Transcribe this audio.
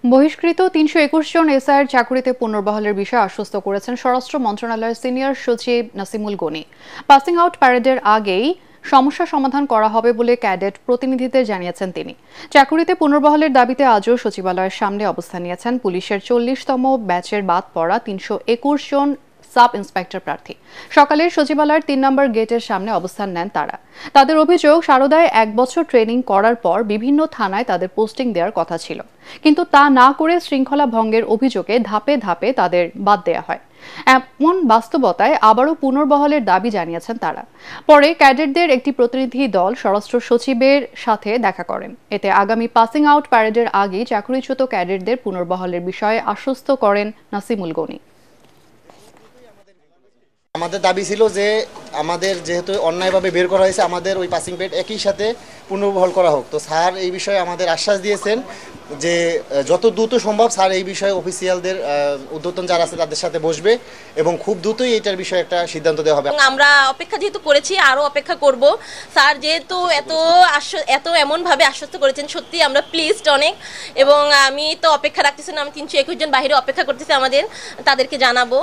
বহিষ্কৃত ৩২১ জন এসআইয়ের চাকুরিতে পুনর্বহালের বিষয়ে আশ্বস্ত করেছেন স্বরাষ্ট্র মন্ত্রণালয়ের সিনিয়র সচিব নাসিমুল গনি। পাসিং আউট প্যারেডের আগেই সমস্যা সমাধান করা হবে বলে ক্যাডেট প্রতিনিধিদের জানিয়েছেন তিনি। চাকুরিতে পুনর্বহালের দাবিতে আজও সচিবালয়ের সামনে অবস্থান নিয়েছেন পুলিশের ৪০তম ব্যাচের বাদ পড়া ৩২১ জন সাব ইন্সপেক্টর প্রার্থী। সকালে সচিবালয়ের ৩ নম্বর গেটের সামনে অবস্থান নেন তারা। তাদের অভিযোগ, সারদায় ১ বছর ট্রেনিং করার পর বিভিন্ন থানায় তাদের পোস্টিং দেওয়ার কথা ছিল, কিন্তু তা না করে শৃঙ্খলা ভঙ্গের অভিযোগে ধাপে ধাপে তাদের বাদ দেওয়া হয়। এমন বাস্তবতায় আবারও পুনর্বহালের দাবি জানিয়েছেন তারা। পরে ক্যাডেটদের একটি প্রতিনিধি দল স্বরাষ্ট্র সচিবের সাথে দেখা করেন। এতে আগামী পাসিং আউট প্যারেডের আগেই চাকরিচ্যুত ক্যাডেটদের পুনর্বহালের বিষয়ে আশ্বস্ত করেন নাসিমুল গনি। আমাদের দাবি ছিল যে আমাদের যেহেতু অন্যায়ভাবে বের করা হয়েছে, আমাদের ওই পাসিং পেড একই সাথে পুনর্বহাল করা হোক। তো স্যার এই বিষয়ে আমাদের আশ্বাস দিয়েছেন যে যত দ্রুত সম্ভব স্যার এই বিষয়ে অফিসিয়ালদের ঊর্ধ্বতন যারা আছে তাদের সাথে বসবে এবং খুব দ্রুতই এটার বিষয়ে একটা সিদ্ধান্ত দেওয়া হবে। আমরা অপেক্ষা যেহেতু করেছি, আরও অপেক্ষা করব। স্যার যেহেতু এত এমনভাবে আশ্বস্ত করেছেন, সত্যি আমরা প্লিজড অনেক। এবং আমি তো অপেক্ষা রাখতেছি না, আমি ৩২১ জন বাইরে অপেক্ষা করতেছি, তাদেরকে জানাবো।